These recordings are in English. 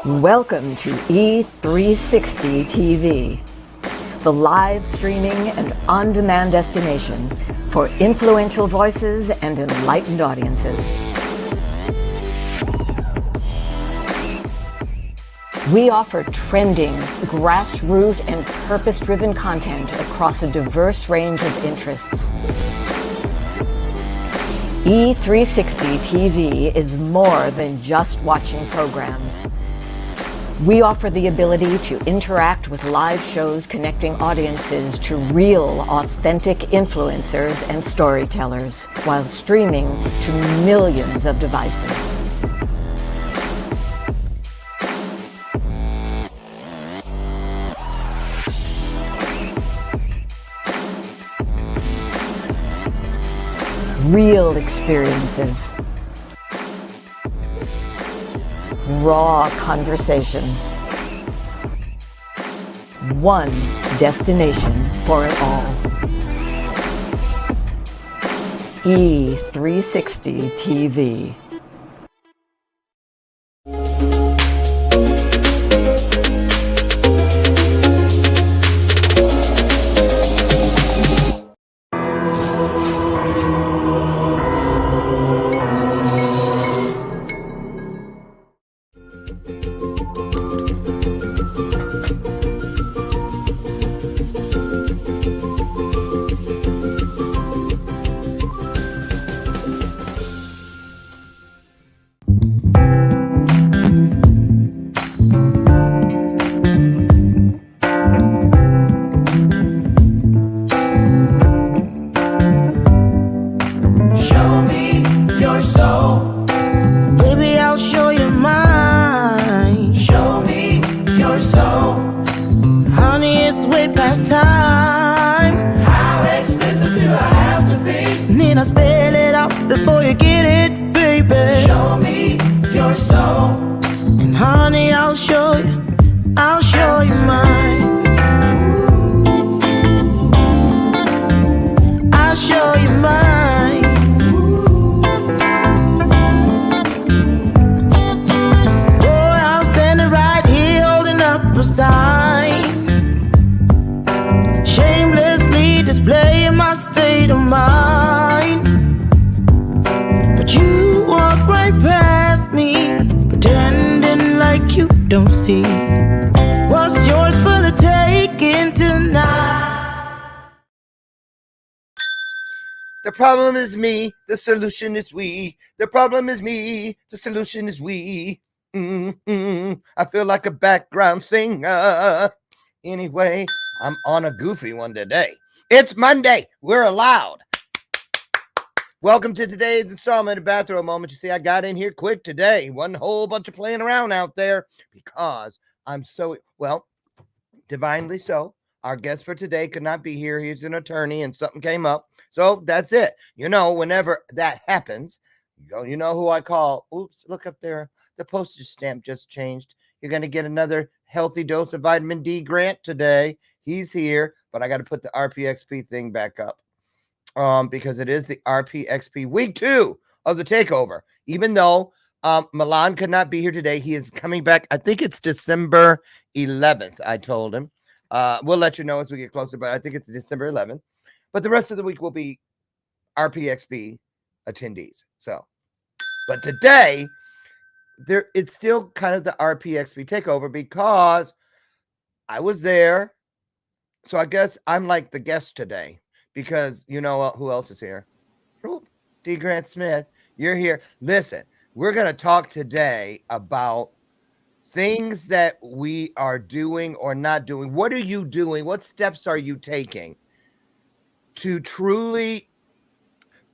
Welcome to E360 TV, the live streaming and on-demand destination for influential voices and enlightened audiences. We offer trending, grassroots, and purpose-driven content across a diverse range of interests. E360 TV is more than just watching programs. We offer the ability to interact with live shows connecting audiences to real, authentic influencers and storytellers while streaming to millions of devices. Real experiences. Raw conversation. One destination for it all. E360 TV. The problem is me, the solution is we. The problem is me, the solution is we. I feel like a background singer. Anyway, I'm on a goofy one today. It's Monday. We're allowed. Welcome to today's installment of Bathrobe Moments. You see, I got in here quick today. Wasn't a whole bunch of playing around out there because I'm so, well, divinely so. Our guest for today could not be here. He's an attorney and something came up. So that's it. You know, whenever that happens, you know who I call. Oops, look up there. The postage stamp just changed. You're going to get another healthy dose of vitamin D grant today. He's here, but I got to put the RPXP thing back up because it is the RPXP week 2 of the takeover. Even though Milan could not be here today, he is coming back. I think it's December 11th, I told him. We'll let you know as we get closer, but I think it's December 11th. But the rest of the week will be RPXP attendees. So, but today, it's still kind of the RPXP takeover because I was there. So I guess I'm like the guest today because you know who else is here? D. Grant Smith, you're here. Listen, we're going to talk today about things that we are doing or not doing. What are you doing? What steps are you taking to truly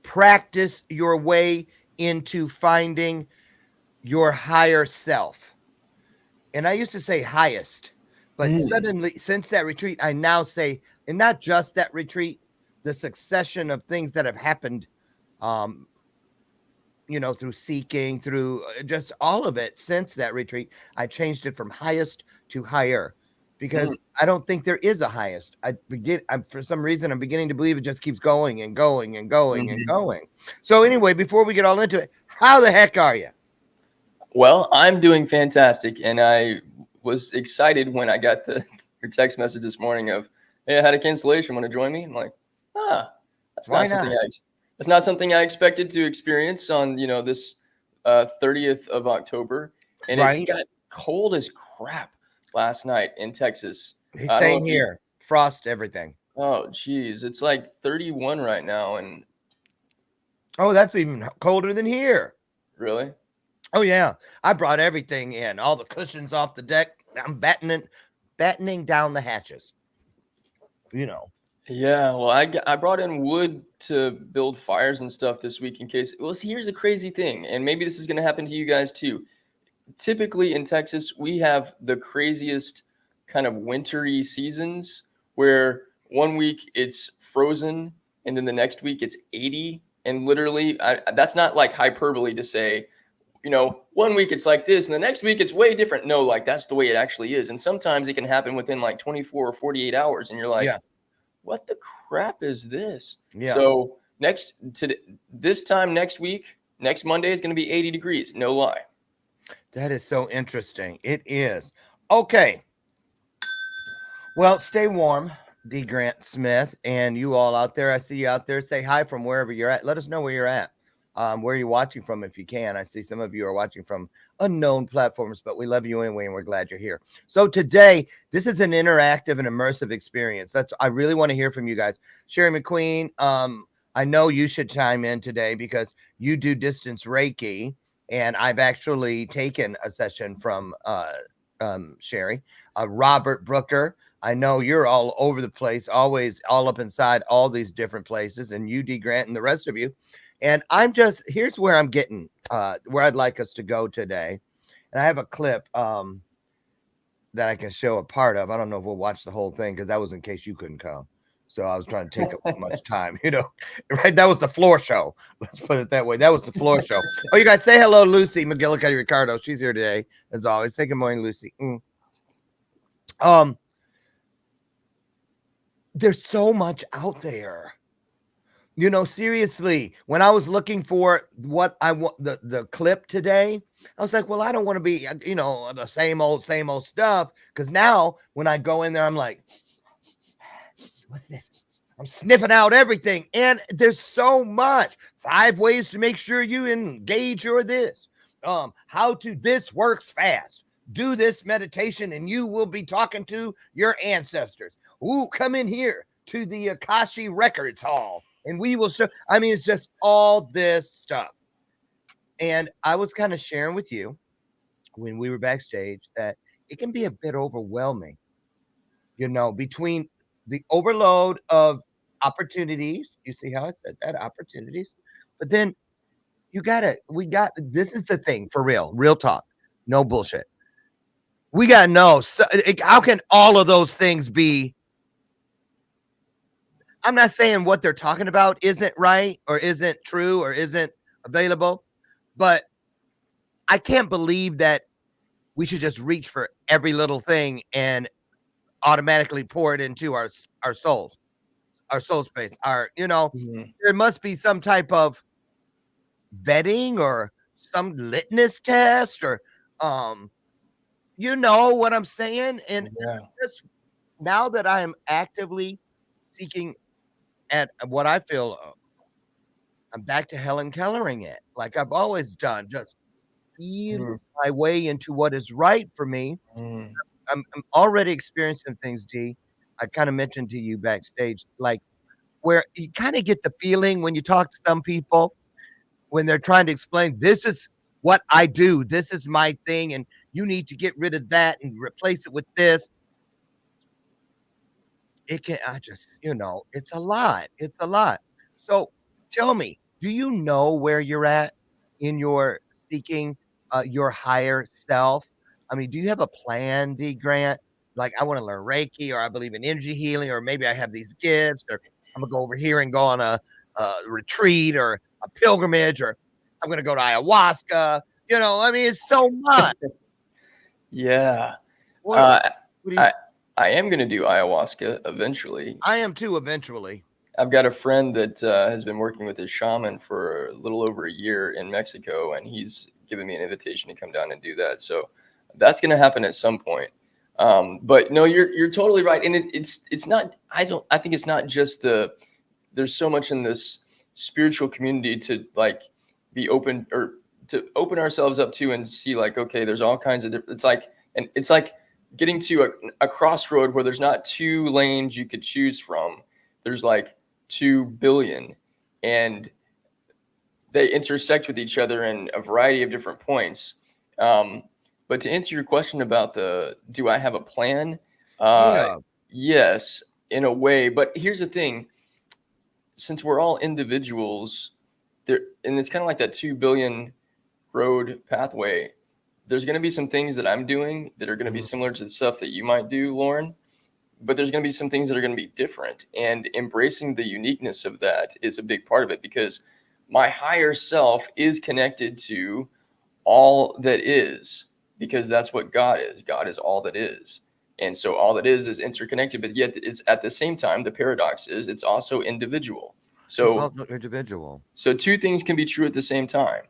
practice your way into finding your higher self? And I used to say highest, but suddenly since that retreat, I now say, and not just that retreat, the succession of things that have happened, you know, through seeking, through just all of it since that retreat, I changed it from highest to higher. because I don't think there is a highest. For some reason, I'm beginning to believe it just keeps going and going and going and going. So anyway, before we get all into it, how the heck are you? Well, I'm doing fantastic, and I was excited when I got your text message this morning of, "Hey, I had a cancellation. Want to join me?" I'm like, "Ah, that's Why not something not? that's not something I expected to experience on this 30th of October." And it Right? got cold as crap last night in Texas. I don't know Same if you. here. Frost, everything. Oh, geez, it's like 31 right now, and Oh, that's even colder than here. really. Oh yeah, I brought everything in, all the cushions off the deck. I'm battening down the hatches. Yeah, well, I brought in wood to build fires and stuff this week in case. Well, see, here's the crazy thing, and maybe this is going to happen to you guys too. Typically in Texas, we have the craziest kind of wintry seasons where one week it's frozen and then the next week it's 80. And literally, that's not like hyperbole to say, one week it's like this and the next week it's way different. No, like that's the way it actually is. And sometimes it can happen within like 24 or 48 hours. And you're like, Yeah, what the crap is this? yeah. So this time next week, next Monday is going to be 80 degrees. No lie. That is so interesting. It is. Okay. Well, stay warm, D. Grant Smith, and you all out there. I see you out there. Say hi from wherever you're at. Let us know where you're at. Where you're watching from if you can. I see some of you are watching from unknown platforms, but we love you anyway, and we're glad you're here. So today, this is an interactive and immersive experience. I really want to hear from you guys. Sherry McQueen, I know you should chime in today because you do distance Reiki, and I've actually taken a session from Sherry. Robert Brooker, I know you're all over the place, always all up inside all these different places, and you, D. Grant, and the rest of you. And here's where I'm getting, where I'd like us to go today. And I have a clip that I can show a part of. I don't know if we'll watch the whole thing because that was in case you couldn't come. So I was trying to take up much time, right? That was the floor show. Let's put it that way. That was the floor show. Oh, you guys say hello, Lucy McGillicuddy Ricardo. She's here today, as always. Say good morning, Lucy. There's so much out there. Seriously, when I was looking for what I want, the clip today, I was like, well, I don't want to be, the same old stuff. Because now when I go in there, I'm like, what's this? I'm sniffing out everything. And there's so much. 5 ways to make sure you engage your this. This works fast. Do this meditation and you will be talking to your ancestors. Ooh, come in here to the Akashi Records Hall and we will show. I mean, it's just all this stuff. And I was kind of sharing with you when we were backstage that it can be a bit overwhelming, between the overload of opportunities. You see how I said that? Opportunities. But then this is the thing for real talk. No bullshit. We got to know how can all of those things be. I'm not saying what they're talking about isn't right or isn't true or isn't available, but I can't believe that we should just reach for every little thing and automatically pour it into our souls, our soul space. There must be some type of vetting or some litmus test or you know what I'm saying? And just now that I am actively seeking at what I feel, I'm back to Helen Kellering it like I've always done, just feel my way into what is right for me. I'm already experiencing things, D. I kind of mentioned to you backstage, like where you kind of get the feeling when you talk to some people when they're trying to explain, this is what I do, this is my thing, and you need to get rid of that and replace it with this. It's a lot. It's a lot. So tell me, do you know where you're at in your seeking your higher self? I mean, do you have a plan, D. Grant? Like, I want to learn Reiki, or I believe in energy healing, or maybe I have these gifts, or I'm gonna go over here and go on a retreat or a pilgrimage, or I'm gonna go to ayahuasca. I mean, it's so much. Yeah. What do you I am going to do ayahuasca eventually. I am too, eventually. I've got a friend that has been working with his shaman for a little over a year in Mexico, and he's given me an invitation to come down and do that. So that's going to happen at some point. But no, you're totally right. And it's not, I think it's not just there's so much in this spiritual community to like be open, or to open ourselves up to, and see like, okay, there's all kinds of different, it's like getting to a crossroad where there's not 2 lanes you could choose from. There's like 2 billion, and they intersect with each other in a variety of different points. But to answer your question about do I have a plan? Yes, in a way. But here's the thing. Since we're all individuals, and it's kind of like that 2 billion road pathway, there's going to be some things that I'm doing that are going to be similar to the stuff that you might do, Lauren. But there's going to be some things that are going to be different. And embracing the uniqueness of that is a big part of it, because my higher self is connected to all that is, because that's what God is. God is all that is. And so all that is interconnected, but yet it's at the same time, the paradox is it's also individual. So individual. So 2 things can be true at the same time.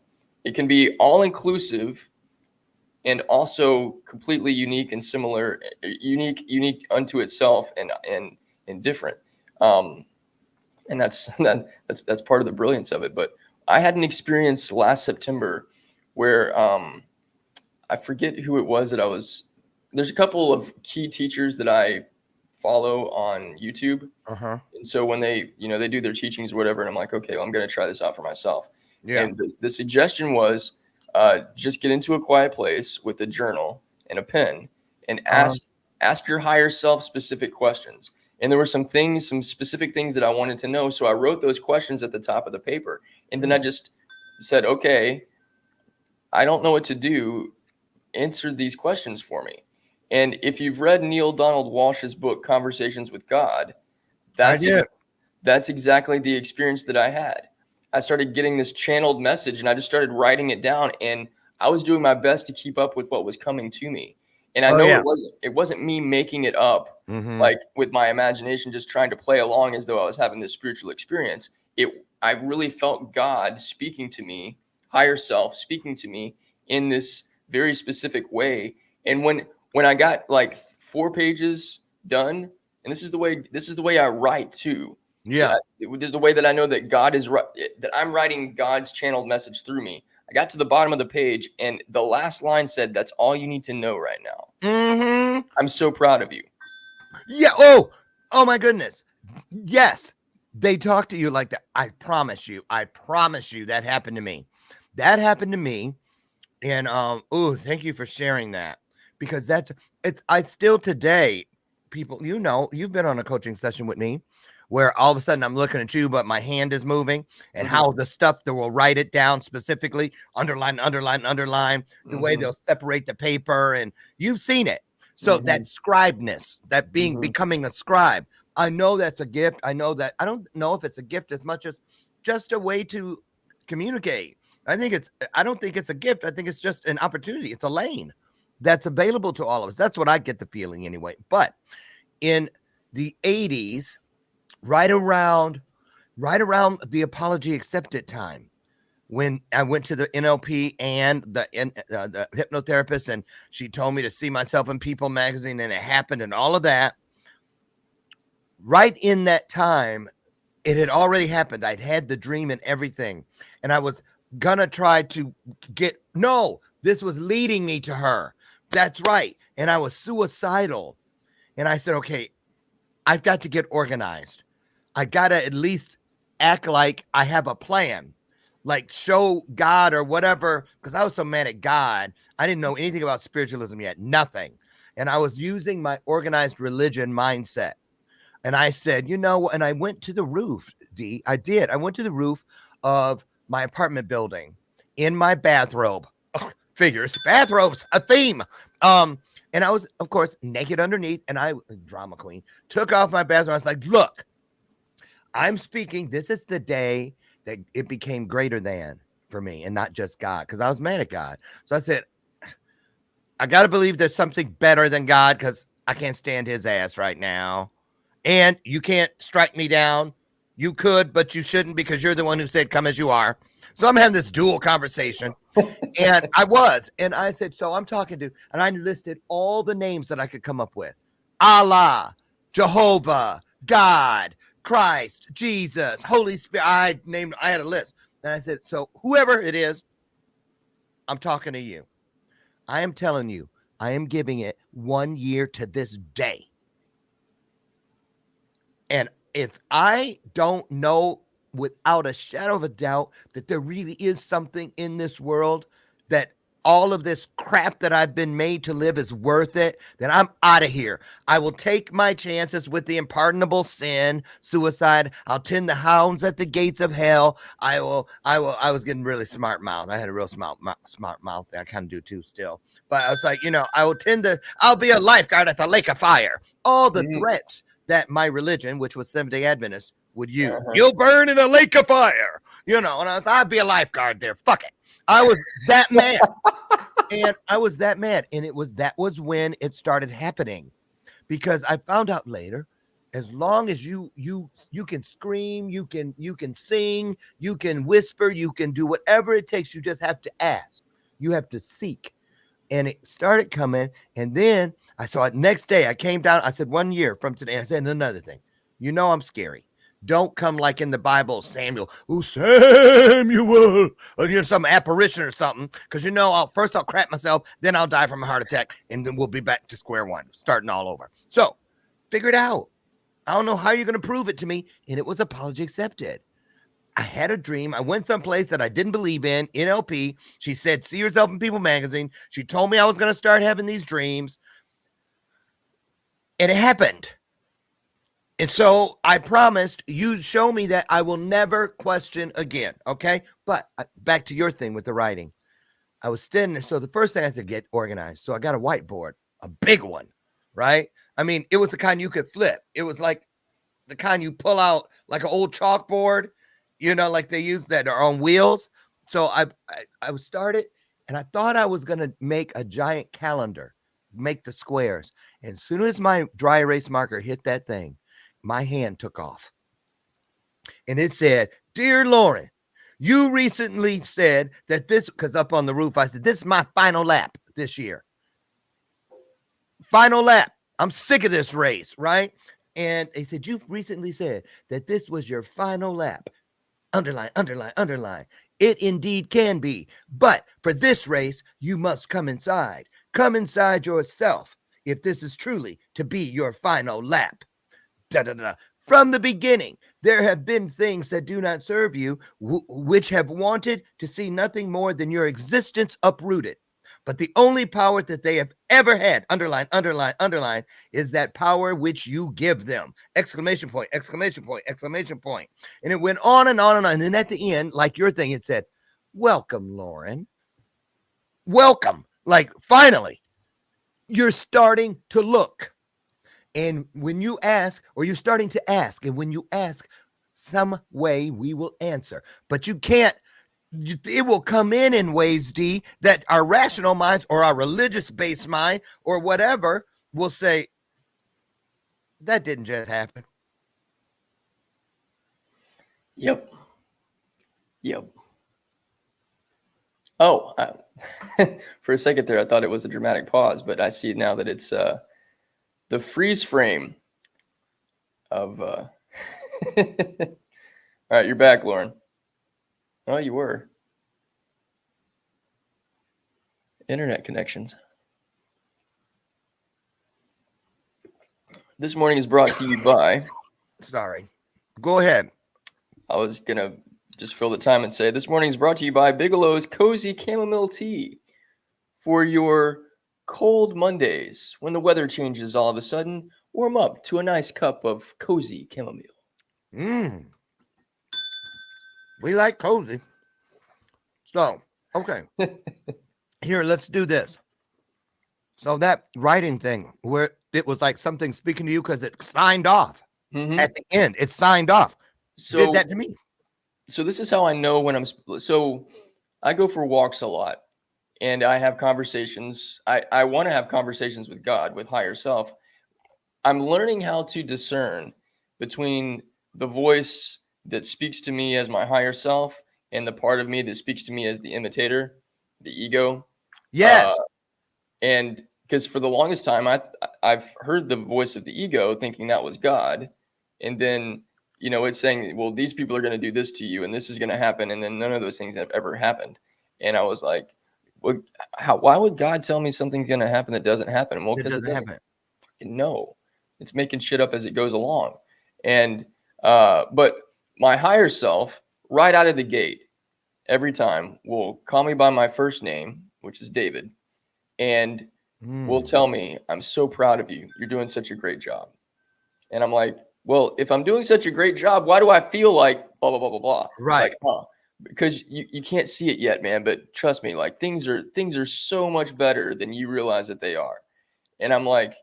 It can be all inclusive and also completely unique and similar, unique unto itself, and different. And that's part of the brilliance of it. But I had an experience last September where I forget who it was that there's a couple of key teachers that I follow on YouTube. And so when they do their teachings or whatever, and I'm like, okay, well, I'm going to try this out for myself. Yeah. And the suggestion was just get into a quiet place with a journal and a pen and ask your higher self specific questions. And there were some specific things that I wanted to know. So I wrote those questions at the top of the paper. And then I just said, okay, I don't know what to do. Answer these questions for me. And if you've read Neil Donald Walsh's book, Conversations with God, that's exactly the experience that I had. I started getting this channeled message, and I just started writing it down, and I was doing my best to keep up with what was coming to me. And I know it wasn't me making it up, like with my imagination, just trying to play along as though I was having this spiritual experience. I really felt God speaking to me, higher self speaking to me in this very specific way. And when I got like 4 pages done, and this is the way I write too. Yeah, it is the way that I know that God is that I'm writing God's channeled message through me. I got to the bottom of the page, and the last line said, "That's all you need to know right now." I'm so proud of you. Yeah. Oh my goodness. Yes, they talk to you like that. I promise you that happened to me. And thank you for sharing that, because I still today, people, you've been on a coaching session with me where all of a sudden I'm looking at you, but my hand is moving, and how the stuff that will write it down specifically, underline, the way they'll separate the paper, and you've seen it. So that scribeness, that becoming a scribe, I know that's a gift. I know that. I don't know if it's a gift as much as just a way to communicate. I don't think it's a gift. I think it's just an opportunity. It's a lane that's available to all of us. That's what I get the feeling anyway. But in the 80s, right around the Apology Accepted time, when I went to the NLP and the hypnotherapist, and she told me to see myself in People magazine, and it happened, and all of that. Right in that time, it had already happened. I'd had the dream and everything, and I was gonna try to this was leading me to her. That's right. And I was suicidal. And I said, okay, I've got to get organized. I gotta at least act like I have a plan, like show God or whatever, because I was so mad at God. I didn't know anything about spiritualism yet, nothing. And I was using my organized religion mindset. And I said, and I went to the roof, D. I did. I went to the roof of my apartment building in my bathrobe. Figures, bathrobes, a theme. And I was, of course, naked underneath, and I, drama queen, took off my bathrobe. I was like, look, I'm speaking. This is the day that it became greater than for me, and not just God, because I was mad at God. So I said, I got to believe there's something better than God, because I can't stand his ass right now. And you can't strike me down. You could, but you shouldn't, because you're the one who said, come as you are. So I'm having this dual conversation. And I said, so I'm talking to, and I listed all the names that I could come up with. Allah, Jehovah, God, Christ, Jesus, Holy Spirit. I had a list. And I said, so whoever it is, I'm talking to you. I am telling you, I am giving it 1 year to this day. And if I don't know without a shadow of a doubt that there really is something in this world, that all of this crap that I've been made to live is worth it, then I'm out of here. I will take my chances with the unpardonable sin, suicide. I'll tend the hounds at the gates of hell. I was getting really smart mouth. I had a real smart mouth there. I kind of do too still. But I was like, I'll be a lifeguard at the lake of fire. All the threats that my religion, which was Seventh-day Adventist, would use. You'll burn in a lake of fire. And I'd be a lifeguard there. Fuck it. I was that mad. And that was when it started happening. Because I found out later, as long as you can scream, you can sing, you can whisper, you can do whatever it takes, you just have to ask. You have to seek. And it started coming. And then I saw it next day. I came down. I said, 1 year from today. I said another thing. I'm scary. Don't come like in the Bible, Samuel. Oh, Samuel. Or some apparition or something. Because I'll crap myself. Then I'll die from a heart attack. And then we'll be back to square one, starting all over. So figure it out. I don't know how you're going to prove it to me. And it was apology accepted. I had a dream. I went someplace that I didn't believe in NLP. She said, see yourself in People magazine. She told me I was going to start having these dreams. And it happened. And so I promised you show me that I will never question again. Okay. But back to your thing with the writing. I was standing there. So the first thing I said, get organized. So I got a whiteboard, a big one, right? I mean, it was the kind you could flip. It was like the kind you pull out like an old chalkboard. Like they use that are on wheels. So I started, and I thought I was going to make a giant calendar, make the squares. And as soon as my dry erase marker hit that thing, my hand took off. And it said, Dear Lauren, you recently said that because up on the roof, I said, this is my final lap this year. Final lap. I'm sick of this race, right? And they said, you recently said that this was your final lap. Underline, underline, underline. It indeed can be. But for this race, you must come inside. Come inside yourself if this is truly to be your final lap. Da, da, da. From the beginning, there have been things that do not serve you, which have wanted to see nothing more than your existence uprooted. But the only power that they have ever had, underline, underline, underline, is that power which you give them. Exclamation point, exclamation point, exclamation point. And it went on and on and on. And then at the end, like your thing, it said, welcome, Lauren. Welcome. Like, finally, you're starting to look. And when you ask, or you're starting to ask, and when you ask, some way we will answer. But you can't. It will come in ways, D, that our rational minds or our religious-based mind or whatever will say, that didn't just happen. Yep. Oh, for a second there, I thought it was a dramatic pause, but I see now that it's the freeze frame of... All right, you're back, Lauren. Oh, you were. Internet connections. This morning is brought to you by... Sorry. Go ahead. I was going to just fill the time and say, this morning is brought to you by Bigelow's Cozy Chamomile Tea. For your cold Mondays, when the weather changes all of a sudden, warm up to a nice cup of cozy chamomile. We like cozy. So, okay. Here, let's do this. So that writing thing where it was like something speaking to you because it signed off at the end. It signed off. So did that to me. So this is how I know when so I go for walks a lot and I have conversations. I want to have conversations with God, with higher self. I'm learning how to discern between the voice that speaks to me as my higher self and the part of me that speaks to me as the imitator, the ego. Yes. And because for the longest time, I've heard the voice of the ego thinking that was God. And then, it's saying, well, these people are going to do this to you and this is going to happen. And then none of those things have ever happened. And I was like, well, why would God tell me something's going to happen that doesn't happen? Well, because it doesn't happen. No, it's making shit up as it goes along. And, but my higher self, right out of the gate, every time will call me by my first name, which is David, and will tell me, I'm so proud of you. You're doing such a great job. And I'm like, well, if I'm doing such a great job, why do I feel like blah, blah, blah, blah, blah? Right. Like, because you can't see it yet, man. But trust me, like things are so much better than you realize that they are. And I'm like,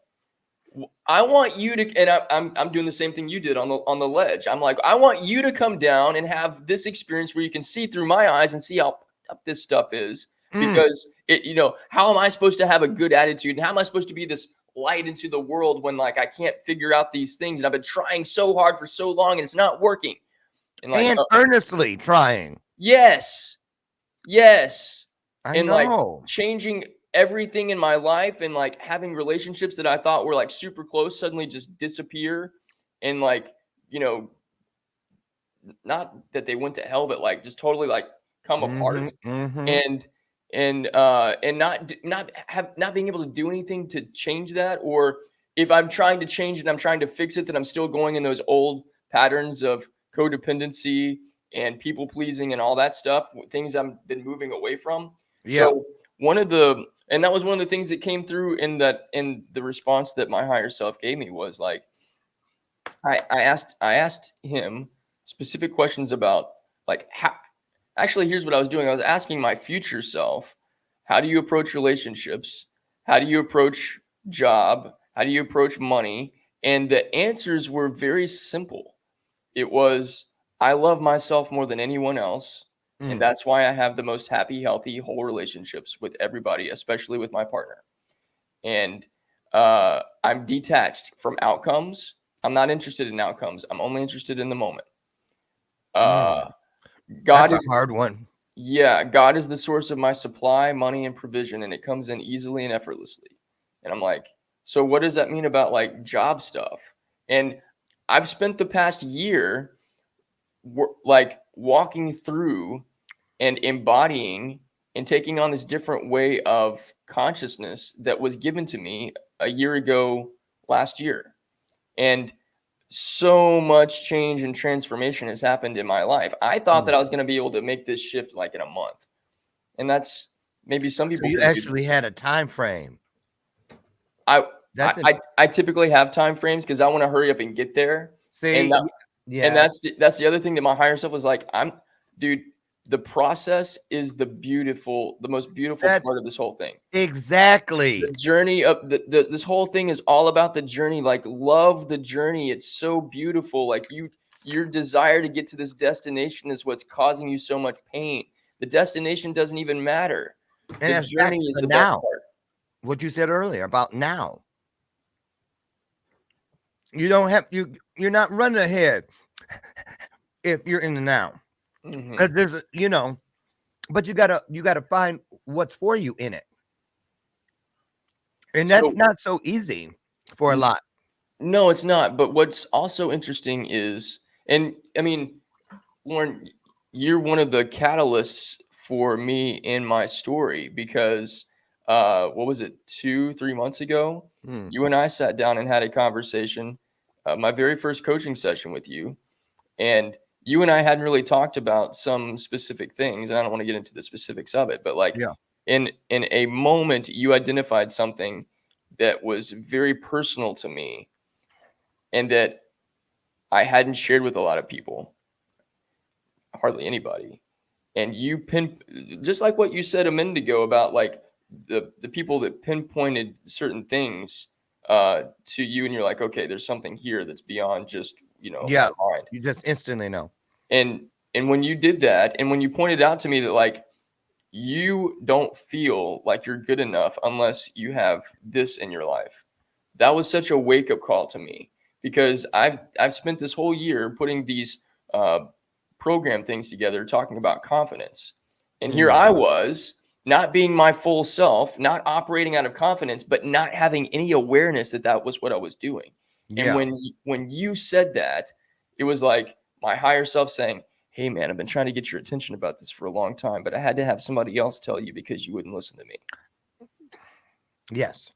I want you to, and I'm doing the same thing you did on the ledge. I'm like, I want you to come down and have this experience where you can see through my eyes and see how up this stuff is. Because how am I supposed to have a good attitude, and how am I supposed to be this light into the world when like I can't figure out these things, and I've been trying so hard for so long and it's not working, and earnestly trying. Yes, I know. like changing everything in my life, and like having relationships that I thought were like super close suddenly just disappear, and like not that they went to hell, but like just totally like come apart, and not being able to do anything to change that, or if I'm trying to change it, I'm trying to fix it, that I'm still going in those old patterns of codependency and people pleasing and all that stuff, things I've been moving away from. Yeah. So that was one of the things that came through in the response that my higher self gave me was like, I asked him specific questions about like how. Actually, here's what I was doing. I was asking my future self, how do you approach relationships? How do you approach job? How do you approach money? And the answers were very simple. It was, I love myself more than anyone else. And that's why I have the most happy, healthy, whole relationships with everybody, especially with my partner. And I'm detached from outcomes. I'm not interested in outcomes. I'm only interested in the moment. God That's is a hard one. Yeah, God is the source of my supply, money, and provision, and it comes in easily and effortlessly. And I'm like, so what does that mean about like job stuff? And I've spent the past year like walking through and embodying and taking on this different way of consciousness that was given to me a year ago last year. And so much change and transformation has happened in my life. I thought that I was going to be able to make this shift like in a month. And that's maybe some people. So you actually had a time frame. I typically have time frames because I want to hurry up and get there. See, and that's the other thing that my higher self was like, dude, the process is the most beautiful part of this whole thing. Exactly. The journey of this whole thing is all about the journey. Like, love the journey. It's so beautiful. Like your desire to get to this destination is what's causing you so much pain. The destination doesn't even matter. And the journey is the best part. What you said earlier about now. You don't have you're not running ahead if you're in the now. Because there's but you gotta find what's for you in it. And that's not so easy for a lot. No, it's not. But what's also interesting is, and I mean, Lauren, you're one of the catalysts for me in my story because what was it, 2-3 months ago? You and I sat down and had a conversation, my very first coaching session with you. And you and I hadn't really talked about some specific things. And I don't want to get into the specifics of it, but like in a moment, you identified something that was very personal to me and that I hadn't shared with a lot of people, hardly anybody. And you just like what you said a minute ago about like the people that pinpointed certain things to you, and you're like, okay, there's something here that's beyond just my mind. You just instantly know. And when you did that, and when you pointed out to me that like you don't feel like you're good enough unless you have this in your life, that was such a wake up call to me, because I've spent this whole year putting these program things together talking about confidence. And here I was, not being my full self, not operating out of confidence, but not having any awareness that that was what I was doing. Yeah. And when you said that, it was like my higher self saying, hey, man, I've been trying to get your attention about this for a long time, but I had to have somebody else tell you because you wouldn't listen to me. Yes.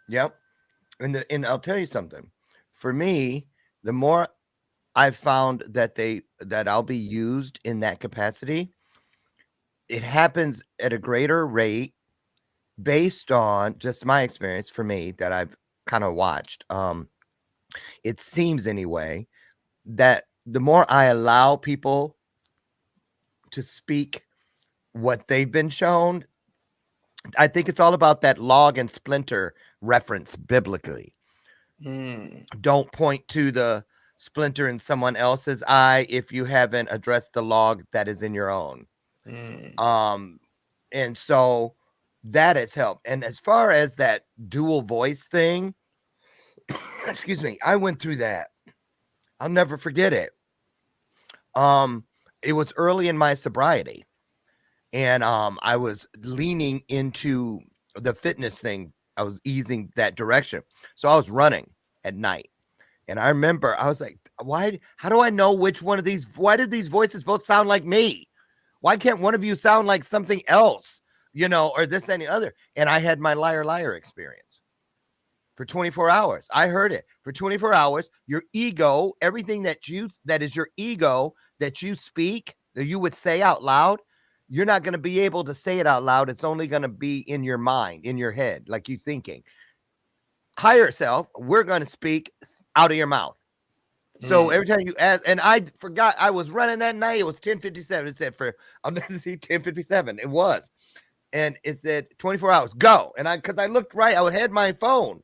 Yep. And I'll tell you something. For me, the more I've found that I'll be used in that capacity, it happens at a greater rate based on just my experience for me that I've kind of watched. It seems anyway that the more I allow people to speak what they've been shown, I think it's all about that log and splinter reference biblically. Don't point to the splinter in someone else's eye if you haven't addressed the log that is in your own. And so that has helped. And as far as that dual voice thing, excuse me, I went through that. I'll never forget it. It was early in my sobriety, and I was leaning into the fitness thing. I was easing that direction. So I was running at night. And I remember I was like, how do I know which one of these, why did these voices both sound like me? Why can't one of you sound like something else, or this, and the other? And I had my liar experience for 24 hours. I heard it for 24 hours. Your ego, everything that is your ego that you speak, that you would say out loud, you're not going to be able to say it out loud. It's only going to be in your mind, in your head, like you thinking. Higher self, we're going to speak out of your mouth. So every time you ask, and I forgot I was running that night. It was 10:57. It said I'll never see 10:57. It was. And it said 24 hours, go. And because I looked right, I had my phone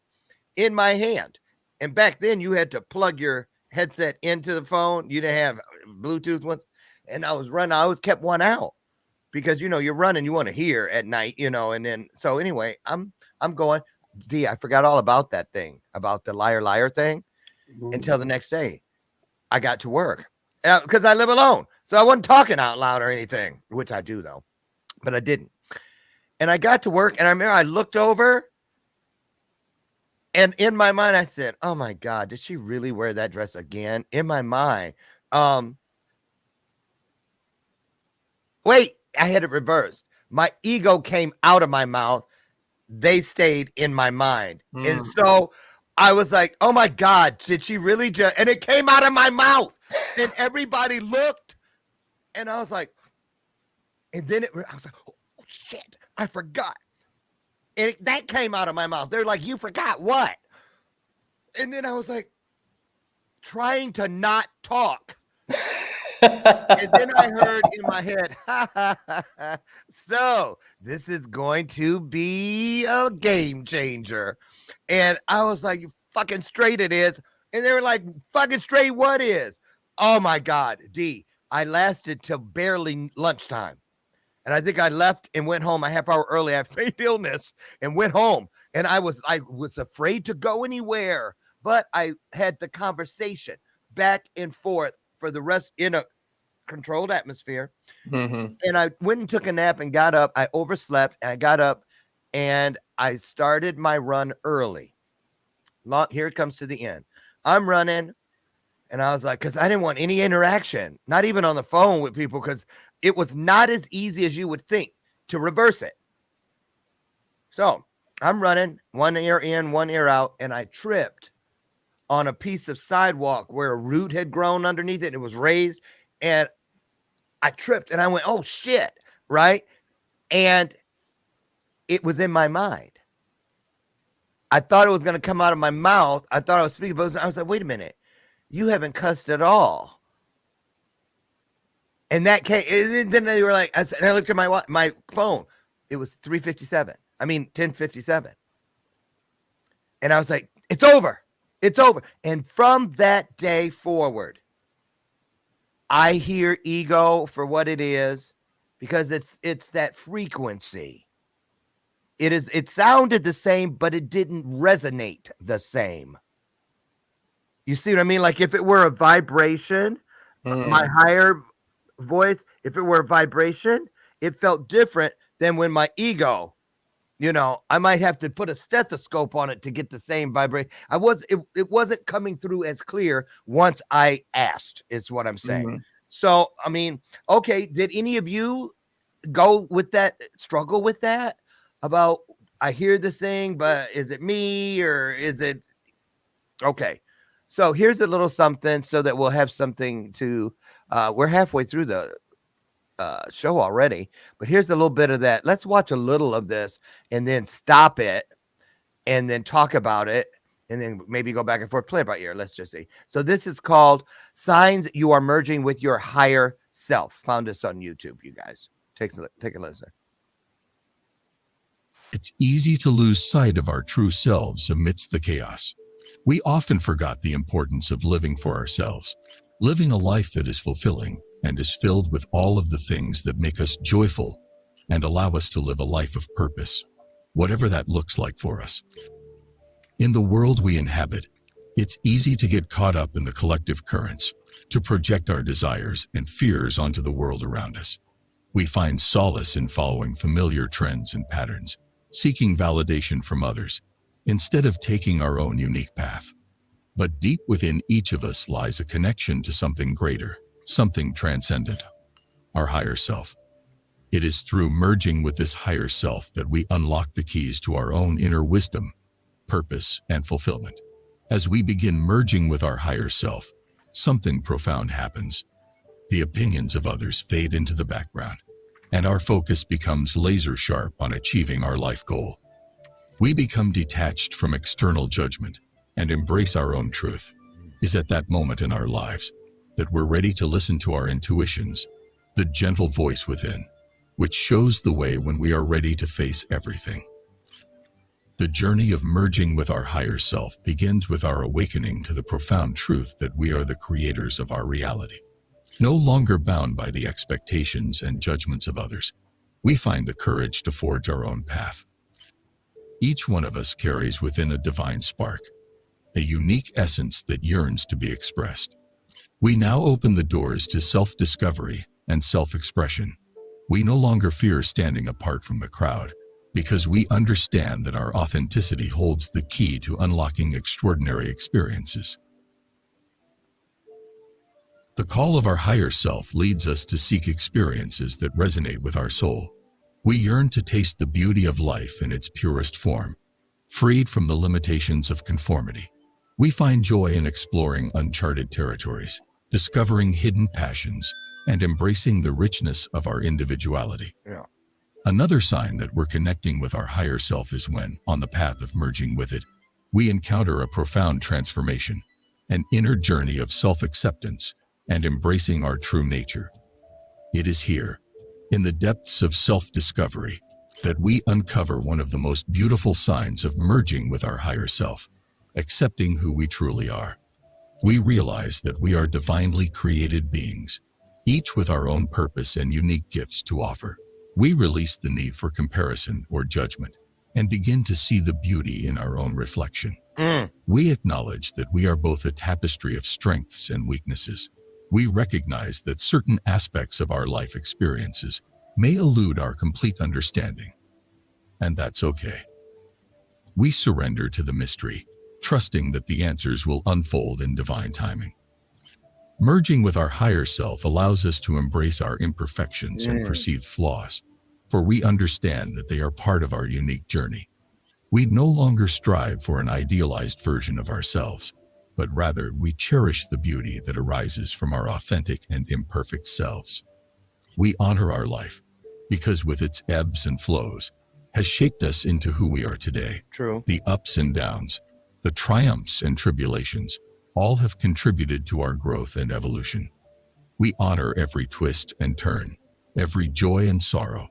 in my hand. And back then you had to plug your headset into the phone. You didn't have Bluetooth ones. And I was running. I always kept one out because, you're running, you want to hear at night, and then, so anyway, I'm going, I forgot all about that thing, about the liar thing. Until the next day I got to work because I live alone. So I wasn't talking out loud or anything, which I do though, but I didn't. And I got to work and I remember I looked over and in my mind, I said, oh my God, did she really wear that dress again? In my mind. Wait, I had it reversed. My ego came out of my mouth. They stayed in my mind. And so I was like, oh my God, did she really just, and it came out of my mouth and everybody looked and I was like, and then I was like, oh shit, I forgot. And that came out of my mouth. They're like, you forgot what? And then I was like, trying to not talk. And then I heard in my head, so this is going to be a game changer. And I was like, you fucking straight it is. And they were like, fucking straight what is? Oh my God, D, I lasted till barely lunchtime. And I think I left and went home a half hour early. I feigned illness and went home. And I was afraid to go anywhere. But I had the conversation back and forth for the rest in a controlled atmosphere. And I went and took a nap and got up. I overslept and I got up and I started my run early. Here it comes to the end. I'm running and I was like, because I didn't want any interaction, not even on the phone with people, because it was not as easy as you would think to reverse it. So I'm running, one ear in, one ear out, and I tripped on a piece of sidewalk where a root had grown underneath it and it was raised. And I tripped and I went, oh shit, right? And it was in my mind. I thought it was going to come out of my mouth. I thought I was speaking, but I was like, wait a minute. You haven't cussed at all. And that came, and then they were like, and I looked at my phone. It was 3:57. I mean, 10:57. And I was like, it's over. It's over. And from that day forward, I hear ego for what it is, because it's that frequency. It sounded the same, but it didn't resonate the same. You see what I mean? Like if it were a vibration, my higher voice, if it were vibration, it felt different than when my ego, I might have to put a stethoscope on it to get the same vibration. It wasn't coming through as clear once I asked, is what I'm saying. Mm-hmm. So, I mean, okay, did any of you go with that, struggle with that about, I hear this thing, but is it me or is it okay? So here's a little something so that we'll have something to, we're halfway through the show already, but here's a little bit of that. Let's watch a little of this and then stop it and then talk about it and then maybe go back and forth, play it by ear. Let's just see. So this is called Signs You Are Merging with Your Higher Self. Found this on YouTube, you guys. Take a listen. It's easy to lose sight of our true selves amidst the chaos. We often forgot the importance of living for ourselves, living a life that is fulfilling and is filled with all of the things that make us joyful and allow us to live a life of purpose, whatever that looks like for us. In the world we inhabit, it's easy to get caught up in the collective currents, to project our desires and fears onto the world around us. We find solace in following familiar trends and patterns, seeking validation from others, instead of taking our own unique path. But deep within each of us lies a connection to something greater, something transcendent, our higher self. It is through merging with this higher self that we unlock the keys to our own inner wisdom, purpose, and fulfillment. As we begin merging with our higher self, something profound happens. The opinions of others fade into the background, and our focus becomes laser sharp on achieving our life goal. We become detached from external judgment and embrace our own truth. Is at that moment in our lives that we're ready to listen to our intuitions, the gentle voice within, which shows the way when we are ready to face everything. The journey of merging with our higher self begins with our awakening to the profound truth that we are the creators of our reality. No longer bound by the expectations and judgments of others, we find the courage to forge our own path. Each one of us carries within a divine spark, a unique essence that yearns to be expressed. We now open the doors to self-discovery and self-expression. We no longer fear standing apart from the crowd, because we understand that our authenticity holds the key to unlocking extraordinary experiences. The call of our higher self leads us to seek experiences that resonate with our soul. We yearn to taste the beauty of life in its purest form, freed from the limitations of conformity. We find joy in exploring uncharted territories, discovering hidden passions, and embracing the richness of our individuality. Yeah. Another sign that we're connecting with our higher self is when, on the path of merging with it, we encounter a profound transformation, an inner journey of self-acceptance and embracing our true nature. It is here, in the depths of self-discovery, that we uncover one of the most beautiful signs of merging with our higher self, accepting who we truly are. We realize that we are divinely created beings, each with our own purpose and unique gifts to offer. We release the need for comparison or judgment and begin to see the beauty in our own reflection. We acknowledge that we are both a tapestry of strengths and weaknesses. We recognize that certain aspects of our life experiences may elude our complete understanding, and that's okay. We surrender to the mystery, trusting that the answers will unfold in divine timing. Merging with our higher self allows us to embrace our imperfections and perceived flaws, for we understand that they are part of our unique journey. We no longer strive for an idealized version of ourselves, but rather we cherish the beauty that arises from our authentic and imperfect selves. We honor our life because, with its ebbs and flows, has shaped us into who we are today. True. The ups and downs, the triumphs and tribulations, all have contributed to our growth and evolution. We honor every twist and turn, every joy and sorrow,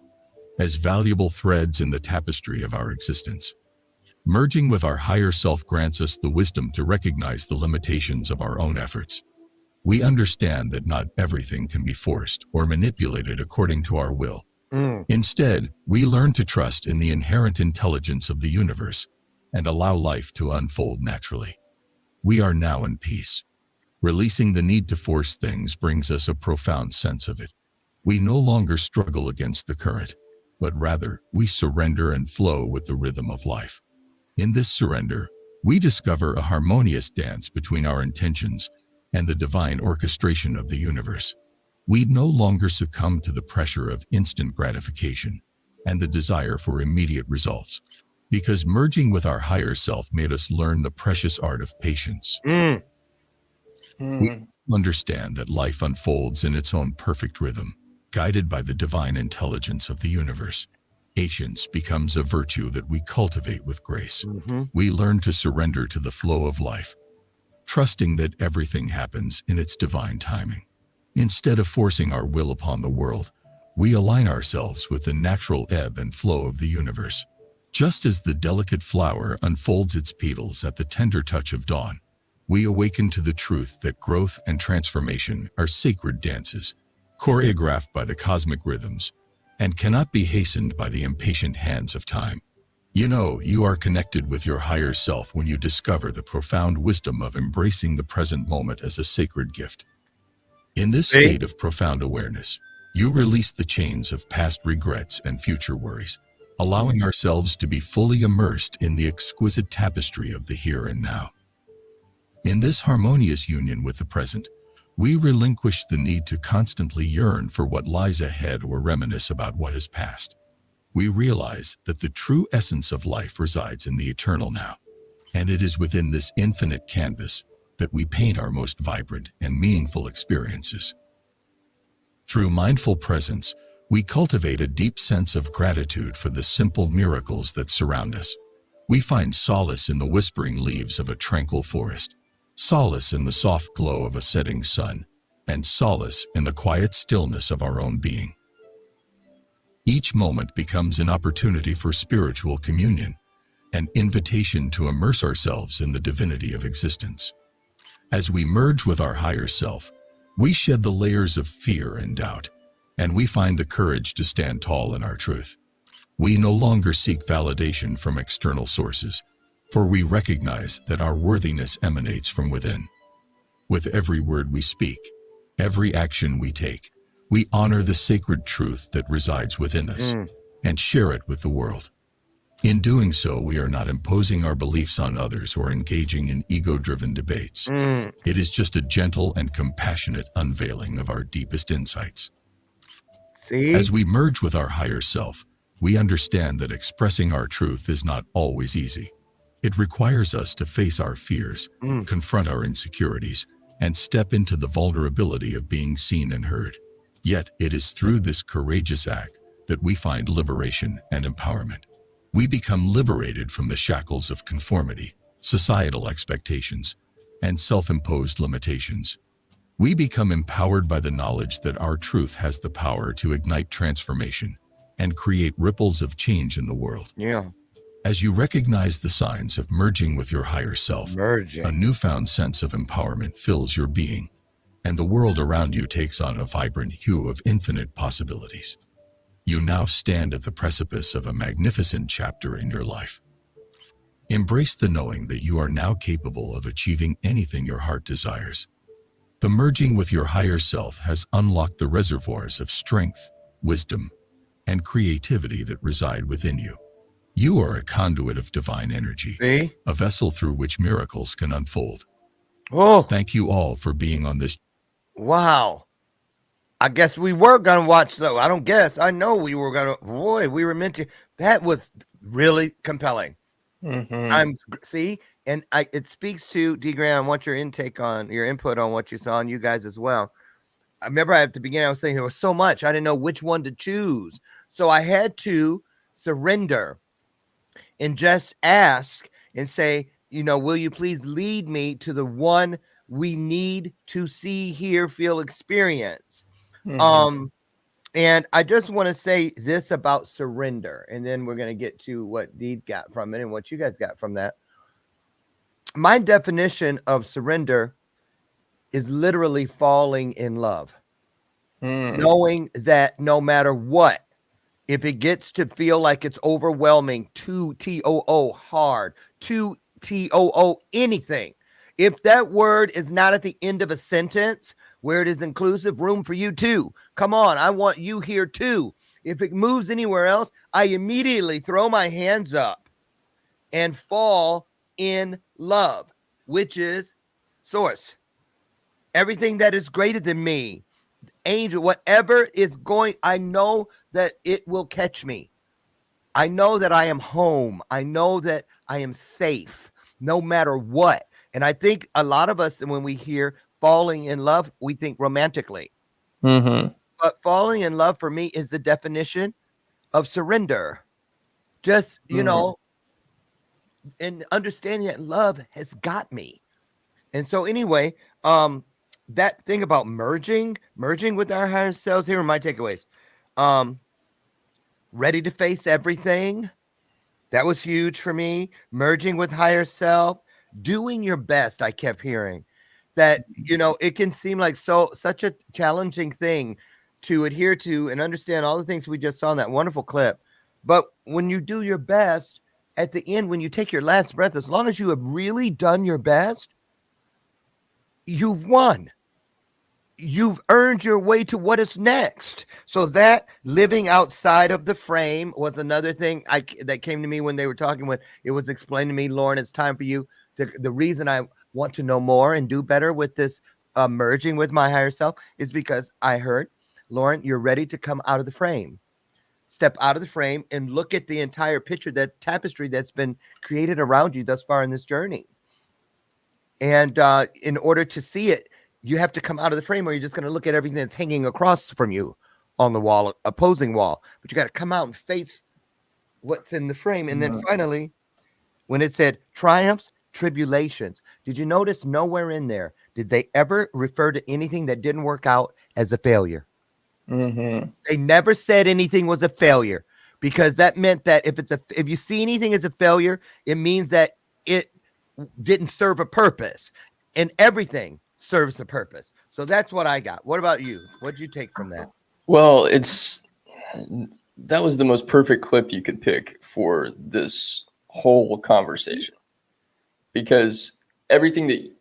as valuable threads in the tapestry of our existence. Merging with our higher self grants us the wisdom to recognize the limitations of our own efforts. We understand that not everything can be forced or manipulated according to our will. Instead, we learn to trust in the inherent intelligence of the universe and allow life to unfold naturally. We are now in peace, Releasing the need to force things brings us a profound sense of it. We no longer struggle against the current, but rather we surrender and flow with the rhythm of life. In this surrender, we discover a harmonious dance between our intentions and the divine orchestration of the universe. We no longer succumb to the pressure of instant gratification and the desire for immediate results, because merging with our higher self made us learn the precious art of patience. We understand that life unfolds in its own perfect rhythm, guided by the divine intelligence of the universe. Patience becomes a virtue that we cultivate with grace. We learn to surrender to the flow of life, trusting that everything happens in its divine timing. Instead of forcing our will upon the world, we align ourselves with the natural ebb and flow of the universe. Just as the delicate flower unfolds its petals at the tender touch of dawn, we awaken to the truth that growth and transformation are sacred dances, choreographed by the cosmic rhythms, and cannot be hastened by the impatient hands of time. You know, you are connected with your higher self when you discover the profound wisdom of embracing the present moment as a sacred gift. In this state of profound awareness, you release the chains of past regrets and future worries, allowing ourselves to be fully immersed in the exquisite tapestry of the here and now. In this harmonious union with the present, we relinquish the need to constantly yearn for what lies ahead or reminisce about what has passed. We realize that the true essence of life resides in the eternal now, and it is within this infinite canvas that we paint our most vibrant and meaningful experiences. Through mindful presence, we cultivate a deep sense of gratitude for the simple miracles that surround us. We find solace in the whispering leaves of a tranquil forest, solace in the soft glow of a setting sun, and solace in the quiet stillness of our own being. Each moment becomes an opportunity for spiritual communion, an invitation to immerse ourselves in the divinity of existence. As we merge with our higher self, we shed the layers of fear and doubt, and we find the courage to stand tall in our truth. We no longer seek validation from external sources, for we recognize that our worthiness emanates from within. With every word we speak, every action we take, we honor the sacred truth that resides within us and share it with the world. In doing so, we are not imposing our beliefs on others or engaging in ego-driven debates. It is just a gentle and compassionate unveiling of our deepest insights. As we merge with our higher self, we understand that expressing our truth is not always easy. It requires us to face our fears, confront our insecurities, and step into the vulnerability of being seen and heard. Yet, it is through this courageous act that we find liberation and empowerment. We become liberated from the shackles of conformity, societal expectations, and self-imposed limitations. We become empowered by the knowledge that our truth has the power to ignite transformation and create ripples of change in the world. As you recognize the signs of merging with your higher self, a newfound sense of empowerment fills your being, and the world around you takes on a vibrant hue of infinite possibilities. You now stand at the precipice of a magnificent chapter in your life. Embrace the knowing that you are now capable of achieving anything your heart desires. The merging with your higher self has unlocked the reservoirs of strength, wisdom, and creativity that reside within you. You are a conduit of divine energy, a vessel through which miracles can unfold. Thank you all for being on this. Wow. I guess we were going to watch, though. I don't guess. I know we were going to. Boy, we were meant to. That was really compelling. See, and it speaks to D. Graham. I want your input on what you saw, and you guys as well. I remember at the beginning, I was saying there was so much. I didn't know which one to choose. So I had to surrender and just ask and say, will you please lead me to the one we need to see, hear, feel, experience? And I just want to say this about surrender, and then we're going to get to what Deed got from it and what you guys got from that. My definition of surrender is literally falling in love, knowing that no matter what, if it gets to feel like it's overwhelming, too TOO hard, too TOO anything, If that word is not at the end of a sentence where it is inclusive, room for you too. Come on, I want you here too. If it moves anywhere else, I immediately throw my hands up and fall in love, which is source. Everything that is greater than me, angel, whatever is going, I know that it will catch me. I know that I am home. I know that I am safe no matter what. And I think a lot of us, when we hear falling in love, we think romantically. Mm-hmm. But falling in love for me is the definition of surrender. Just, you know, and understanding that love has got me. And so anyway, that thing about merging with our higher selves, here are my takeaways. Ready to face everything. That was huge for me. Merging with higher self, doing your best. I kept hearing that, you know, it can seem like such a challenging thing to adhere to and understand all the things we just saw in that wonderful clip. But when you do your best at the end, when you take your last breath, as long as you have really done your best, you've won. You've earned your way to what is next. So that living outside of the frame was another thing that came to me when they were talking, when it was explained to me, Lauren, it's time for you to, the reason I want to know more and do better with this merging with my higher self is because I heard, Lauren, you're ready to come out of the frame. Step out of the frame and look at the entire picture, that tapestry that's been created around you thus far in this journey. And in order to see it, you have to come out of the frame, or you're just going to look at everything that's hanging across from you on the wall, opposing wall. But you got to come out and face what's in the frame. And then finally, when it said triumphs, tribulations, did you notice nowhere in there did they ever refer to anything that didn't work out as a failure? They never said anything was a failure, because that meant that if you see anything as a failure, it means that it didn't serve a purpose, and everything serves a purpose. So that's what I got. What about you? What did you take from that? Well, that was the most perfect clip you could pick for this whole conversation, because everything you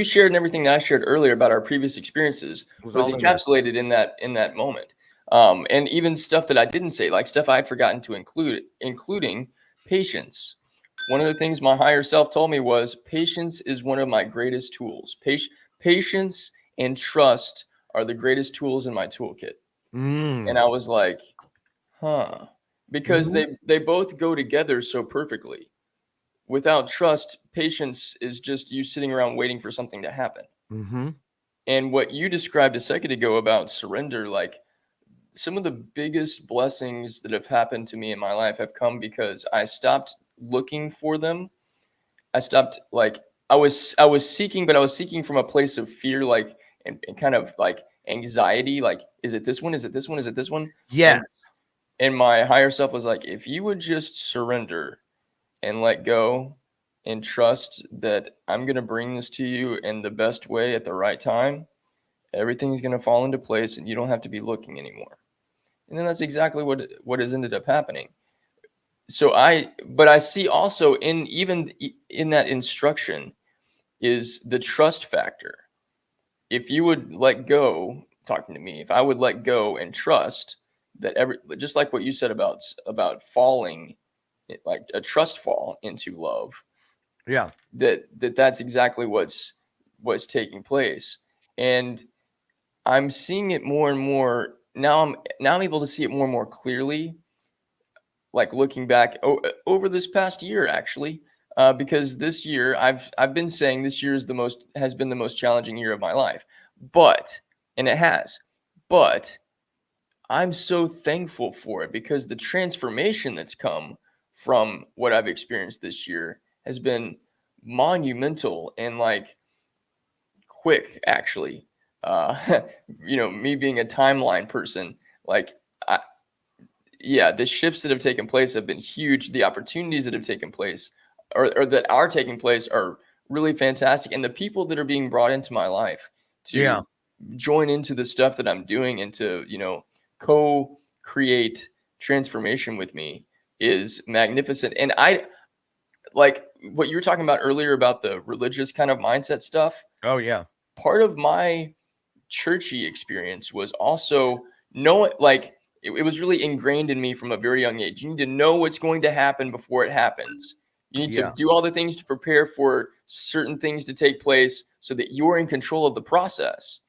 shared and everything that I shared earlier about our previous experiences was encapsulated in that moment. And even stuff that I didn't say, like stuff I had forgotten to include, including patience. One of the things my higher self told me was patience is one of my greatest tools. Patience and trust are the greatest tools in my toolkit. And I was like, huh, because they both go together so perfectly. Without trust, patience is just you sitting around waiting for something to happen. And what you described a second ago about surrender, like some of the biggest blessings that have happened to me in my life have come because I stopped looking for them. I stopped, like, I was seeking, but I was seeking from a place of fear, like, and kind of like anxiety, like, is it this one? Is it this one? Is it this one? Yeah. And my higher self was like, if you would just surrender and let go and trust that I'm going to bring this to you in the best way at the right time, everything's going to fall into place and you don't have to be looking anymore. And then that's exactly what has ended up happening. So but I see also even in that instruction is the trust factor. If you would let go, talking to me, if I would let go and trust that just like what you said about falling, like a trust fall into love. Yeah. That's exactly what's taking place. And I'm seeing it more and more now. I'm able to see it more and more clearly, like looking back over this past year, actually, because this year I've been saying this year has been the most challenging year of my life, and it has, but I'm so thankful for it because the transformation that's come from what I've experienced this year has been monumental and like quick, actually. Me being a timeline person, like, the shifts that have taken place have been huge. The opportunities that have taken place or that are taking place are really fantastic. And the people that are being brought into my life to join into the stuff that I'm doing and to, co-create transformation with me is magnificent. And like what you were talking about earlier about the religious kind of mindset stuff. Oh yeah. Part of my churchy experience was also knowing, like, it was really ingrained in me from a very young age. You need to know what's going to happen before it happens. You need to Yeah. do all the things to prepare for certain things to take place so that you're in control of the process.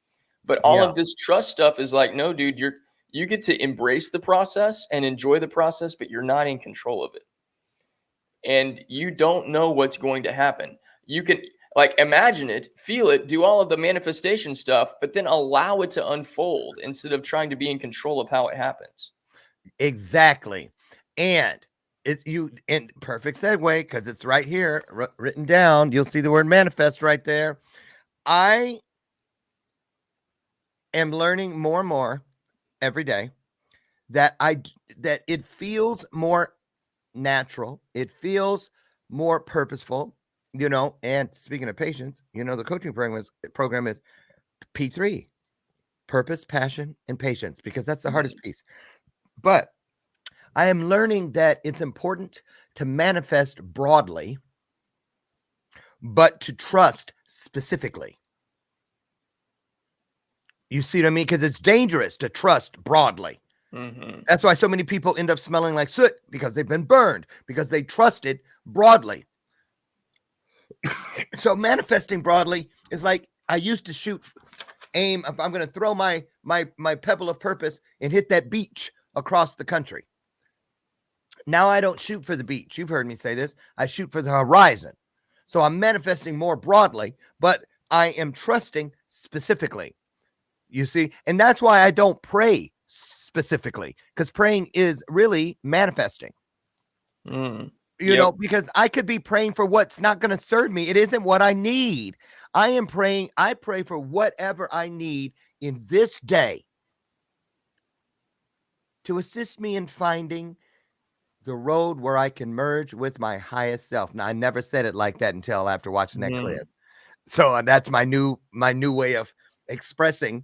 But all Yeah. of this trust stuff is like, no, dude, you get to embrace the process and enjoy the process, but you're not in control of it. And you don't know what's going to happen. You can, like, imagine it, feel it, do all of the manifestation stuff, but then allow it to unfold instead of trying to be in control of how it happens. Exactly. And it's you and perfect segue because it's right here written down. You'll see the word manifest right there. I am learning more and more every day that that it feels more natural. It feels more purposeful, and speaking of patience, the coaching program is P3, purpose, passion, and patience, because that's the hardest piece. But I am learning that it's important to manifest broadly, but to trust specifically. You see what I mean? Because it's dangerous to trust broadly. Mm-hmm. That's why so many people end up smelling like soot, because they've been burned, because they trusted broadly. So manifesting broadly is like, I used to aim. I'm going to throw my pebble of purpose and hit that beach across the country. Now I don't shoot for the beach. You've heard me say this. I shoot for the horizon. So I'm manifesting more broadly, but I am trusting specifically. You see? And that's why I don't pray specifically, because praying is really manifesting. You know, because I could be praying for what's not going to serve me. It isn't what I need. I pray for whatever I need in this day to assist me in finding the road where I can merge with my highest self. Now, I never said it like that until after watching that clip. So that's my new way of expressing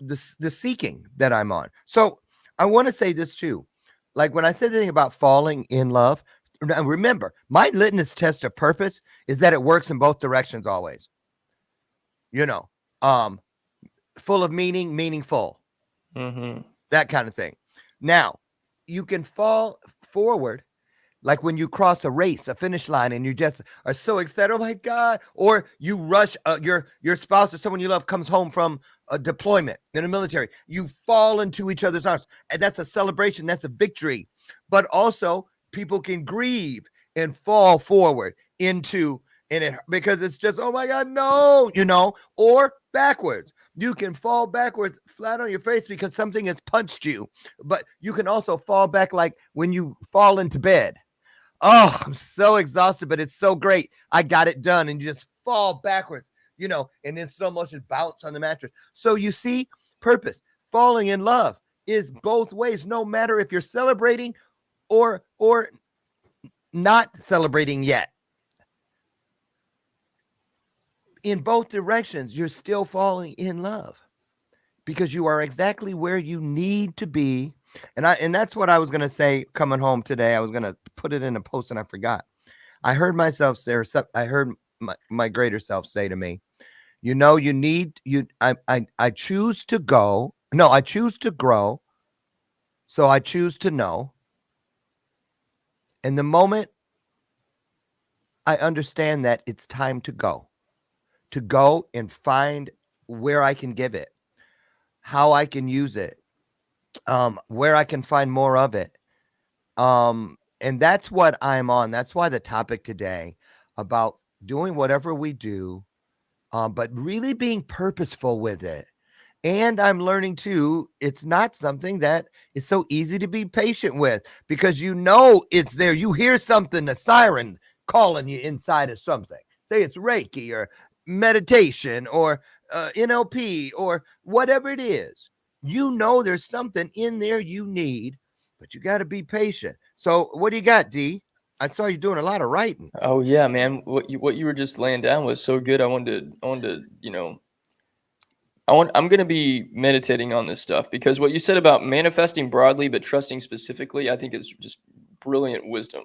the seeking that I'm on. So I want to say this too. Like when I said the thing about falling in love, remember, my litmus test of purpose is that it works in both directions always. Full of meaning, meaningful, that kind of thing. Now, you can fall forward, like when you cross a finish line, and you just are so excited, oh my God, or you rush, your spouse or someone you love comes home from a deployment in the military. You fall into each other's arms, and that's a celebration, that's a victory. But also, people can grieve and fall forward because it's just, oh my God, no, or backwards. You can fall backwards flat on your face because something has punched you, but you can also fall back like when you fall into bed. Oh, I'm so exhausted, but it's so great. I got it done. And you just fall backwards, and in slow motion bounce on the mattress. So you see, purpose, falling in love is both ways, no matter if you're celebrating or not celebrating yet. In both directions, you're still falling in love because you are exactly where you need to be. And that's what I was going to say coming home today. I was going to put it in a post and I forgot. I heard myself say, I heard my greater self say to me, I choose to go. No, I choose to grow. So I choose to know. And the moment I understand that it's time to go and find where I can give it, how I can use it, where I can find more of it. And that's what I'm on. That's why the topic today about doing whatever we do, but really being purposeful with it. And I'm learning too, it's not something that is so easy to be patient with, because it's there. You hear something, a siren calling you inside of something. Say it's Reiki or meditation or NLP or whatever it is. There's something in there you need, but you got to be patient. So what do you got, D? I saw you doing a lot of writing. Oh yeah, man. What you were just laying down was so good. I'm going to be meditating on this stuff, because what you said about manifesting broadly but trusting specifically, I think is just brilliant wisdom.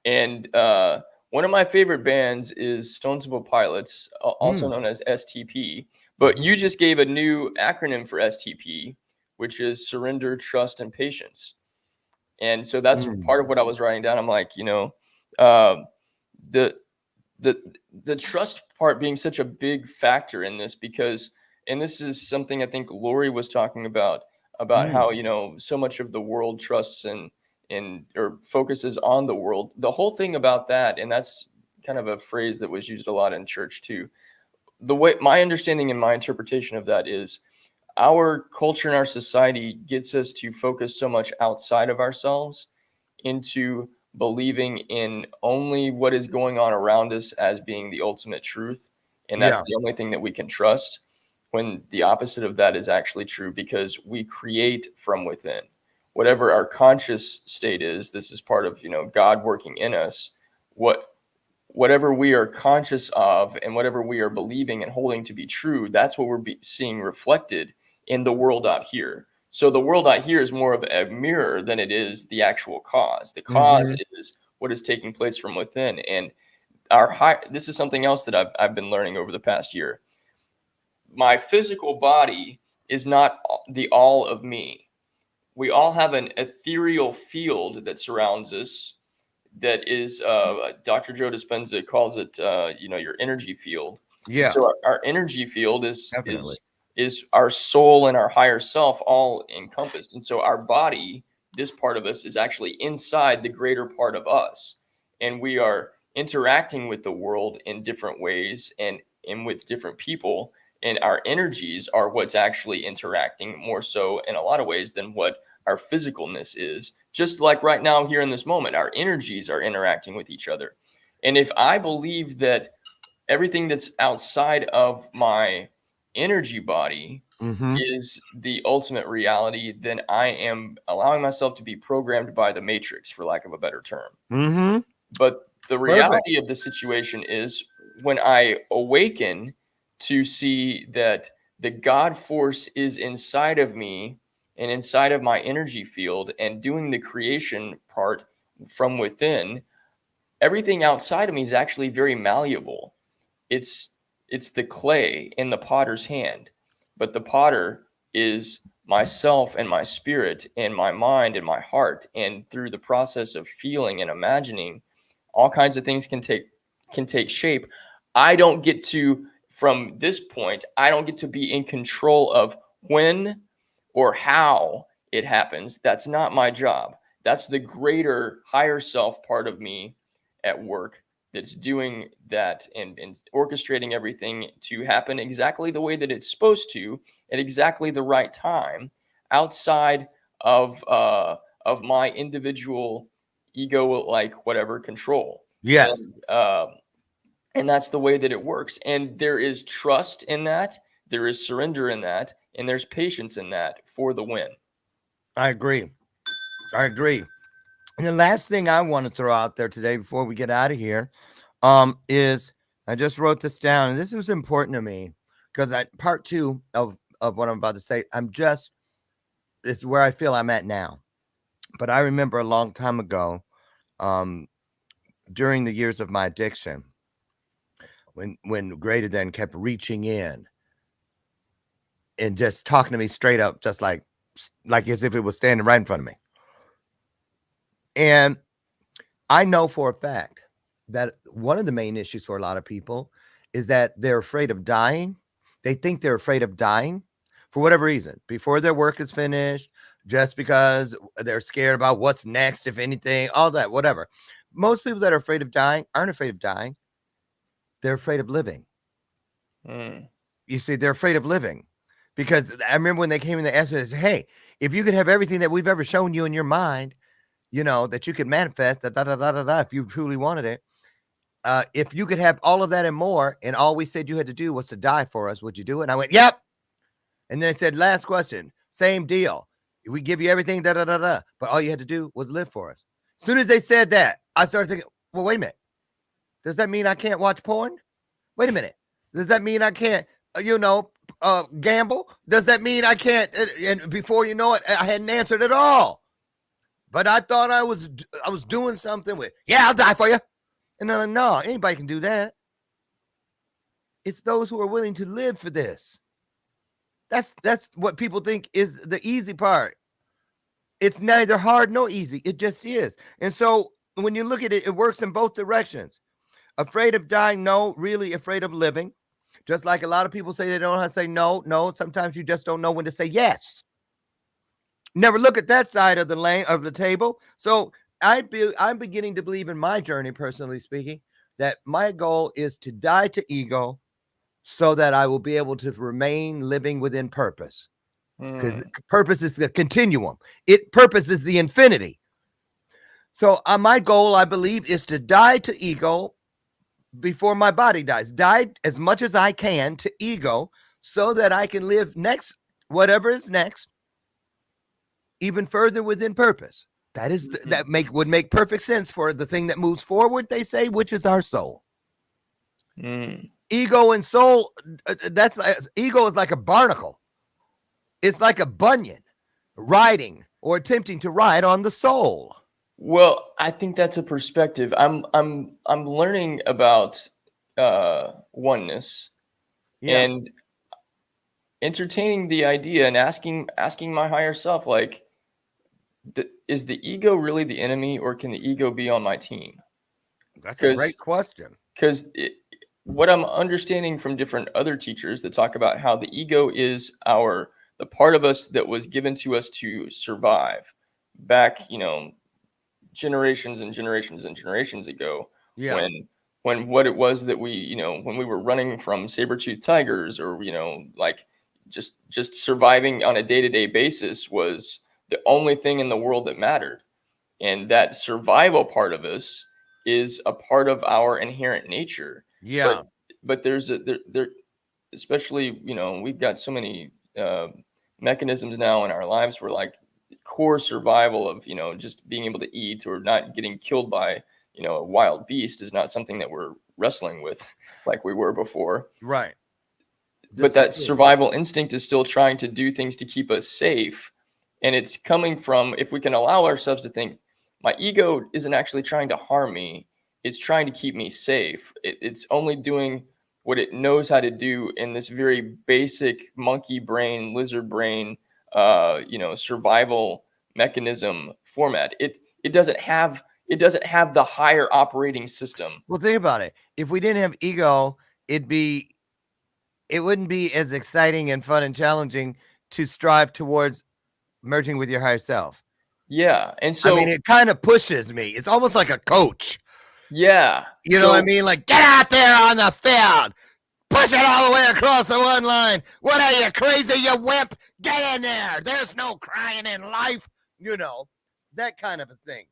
And one of my favorite bands is Stone Temple Pilots, also known as STP. But you just gave a new acronym for STP, which is Surrender, Trust, and Patience. And so that's part of what I was writing down. I'm like, the the trust part being such a big factor in this, because, and this is something I think Lori was talking about how, so much of the world trusts and or focuses on the world. The whole thing about that, and that's kind of a phrase that was used a lot in church too. The way my understanding and my interpretation of that is, our culture and our society gets us to focus so much outside of ourselves into believing in only what is going on around us as being the ultimate truth. And that's the only thing that we can trust, when the opposite of that is actually true, because we create from within. Whatever our conscious state is, this is part of, God working in us. Whatever we are conscious of and whatever we are believing and holding to be true, that's what we're seeing reflected in the world out here. So the world out here is more of a mirror than it is the actual cause. The cause is what is taking place from within. And this is something else that I've been learning over the past year. My physical body is not the all of me. We all have an ethereal field that surrounds us, that is, Dr. Joe Dispenza calls it, your energy field. Yeah. So our energy field Definitely. is our soul and our higher self all encompassed. And so our body, this part of us, is actually inside the greater part of us. And we are interacting with the world in different ways and with different people. And our energies are what's actually interacting more so in a lot of ways than what our physicalness is. Just like right now here in this moment, our energies are interacting with each other. And if I believe that everything that's outside of my energy body is the ultimate reality, then I am allowing myself to be programmed by the matrix, for lack of a better term. But the reality of the situation is, when I awaken to see that the God force is inside of me and inside of my energy field and doing the creation part from within, everything outside of me is actually very malleable. It's the clay in the potter's hand, but the potter is myself and my spirit and my mind and my heart. And through the process of feeling and imagining, all kinds of things can take shape. I don't get to, from this point, I don't get to be in control of when or how it happens. That's not my job. That's the greater, higher self part of me at work that's doing that and orchestrating everything to happen exactly the way that it's supposed to at exactly the right time, outside of my individual ego, like whatever control. Yes. And that's the way that it works. And there is trust in that, there is surrender in that, and there's patience in that for the win. I agree. And the last thing I want to throw out there today before we get out of here is, I just wrote this down, and this was important to me because part two of what I'm about to say, it's where I feel I'm at now. But I remember a long time ago, during the years of my addiction, when Greater Than kept reaching in and just talking to me straight up, just like as if it was standing right in front of me. And I know for a fact that one of the main issues for a lot of people is that they're afraid of dying. They think they're afraid of dying for whatever reason, before their work is finished, just because they're scared about what's next, if anything, all that, whatever. Most people that are afraid of dying aren't afraid of dying. They're afraid of living. You see, they're afraid of living, because I remember when they came in the answer, they said, hey, if you could have everything that we've ever shown you in your mind, that you could manifest, if you truly wanted it, if you could have all of that and more, and all we said you had to do was to die for us, would you do it? And I went, yep. And then I said, last question, same deal. We give you everything, but all you had to do was live for us. As soon as they said that, I started thinking, well, wait a minute. Does that mean I can't watch porn? Wait a minute. Does that mean I can't, gamble? Does that mean I can't? And before you know it, I hadn't answered at all. but I thought I was doing something with, yeah, I'll die for you. And they're like, no, anybody can do that. It's those who are willing to live for this. That's what people think is the easy part. It's neither hard nor easy. It just is. And so when you look at it, it works in both directions. Afraid of dying? No. Really afraid of living? Just like a lot of people say they don't know how to say no. No. Sometimes you just don't know when to say yes. Never look at that side of the lane of the table. So I'm beginning to believe in my journey, personally speaking, that my goal is to die to ego so that I will be able to remain living within purpose. Because purpose is the continuum. Purpose is the infinity. So my goal, I believe, is to die to ego before my body dies. Die as much as I can to ego so that I can live next, whatever is next, even further within purpose. That is would make perfect sense for the thing that moves forward, they say, which is our soul. Ego and soul, ego is like a barnacle. It's like a bunion riding or attempting to ride on the soul. Well, I think that's a perspective. I'm learning about oneness and entertaining the idea and asking my higher self, like, is the ego really the enemy, or can the ego be on my team? That's a great question. Because what I'm understanding from different other teachers that talk about how the ego is the part of us that was given to us to survive back, generations and generations and generations ago, when what it was that we, when we were running from saber-toothed tigers, or, like just surviving on a day-to-day basis was the only thing in the world that mattered. And that survival part of us is a part of our inherent nature. Yeah. But there's there, especially, we've got so many mechanisms now in our lives where, like, core survival of, just being able to eat or not getting killed by, a wild beast is not something that we're wrestling with like we were before. Right. But that survival instinct is still trying to do things to keep us safe. And it's coming from, if we can allow ourselves to think, my ego isn't actually trying to harm me. It's trying to keep me safe. It's only doing what it knows how to do in this very basic monkey brain, lizard brain, survival mechanism format. It doesn't have the higher operating system. Well, think about it. If we didn't have ego, it wouldn't be as exciting and fun and challenging to strive towards merging with your higher self. Yeah. And so, I mean, it kind of pushes me. It's almost like a coach. Yeah. You know what I mean? Like, get out there on the field. Push it all the way across the one line. What are you, crazy, you wimp? Get in there. There's no crying in life. That kind of a thing.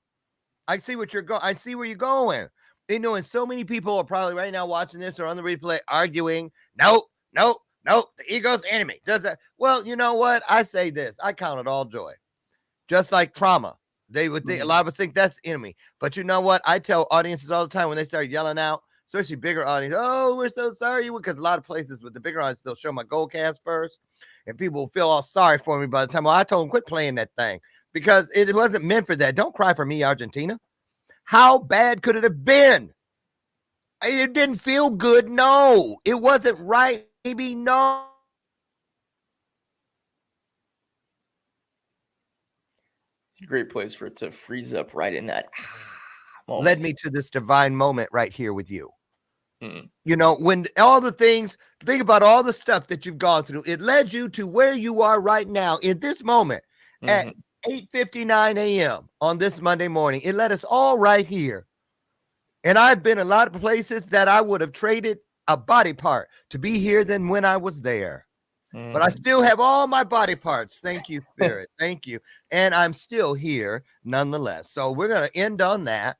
I see what you're going. I see where you're going. And so many people are probably right now watching this or on the replay arguing. Nope. The ego's the enemy. Does that? Well, you know what? I say this. I count it all joy. Just like trauma. They would think, a lot of us think that's the enemy. But you know what? I tell audiences all the time when they start yelling out, especially bigger audience, oh, we're so sorry. Because a lot of places with the bigger audience, they'll show my gold cast first. And people will feel all sorry for me by the time. Well, I told them, quit playing that thing. Because it wasn't meant for that. Don't cry for me, Argentina. How bad could it have been? It didn't feel good. No. It wasn't right. Maybe no. It's a great place for it to freeze up right in that moment. Led me to this divine moment right here with you. When all the things, think about all the stuff that you've gone through. It led you to where you are right now in this moment at 8:59 a.m. on this Monday morning. It led us all right here. And I've been a lot of places that I would have traded a body part to be here than when I was there. But I still have all my body parts. Thank you, Spirit. Thank you. And I'm still here nonetheless. So we're going to end on that.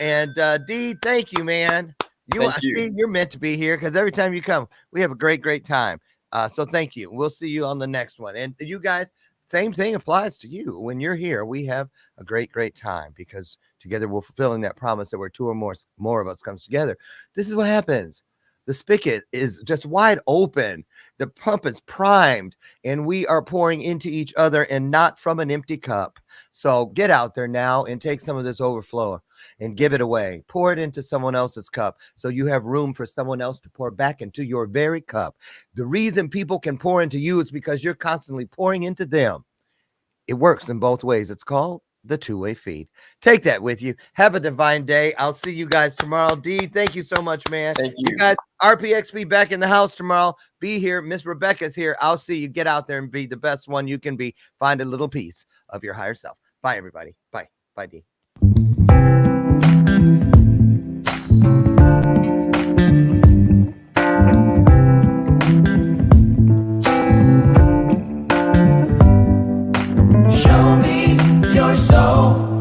And Dee, thank you, man. You're meant to be here because every time you come, we have a great time. So thank you. We'll see you on the next one. And you guys, same thing applies to you. When you're here, we have a great time because together we're fulfilling that promise that where two or more of us comes together. This is what happens. The spigot is just wide open. The pump is primed, and we are pouring into each other and not from an empty cup. So get out there now and take some of this overflow and give it away. Pour it into someone else's cup so you have room for someone else to pour back into your very cup. The reason people can pour into you is because you're constantly pouring into them. It works in both ways. It's called the two-way feed. Take that with you. Have a divine day. I'll see you guys tomorrow. D, thank you so much, man. Thank you. You guys, RPXP back in the house tomorrow. Be here. Miss Rebecca's here. I'll see you. Get out there and be the best one you can be. Find a little piece of your higher self. Bye, everybody. Bye. Bye, D. Show me your soul.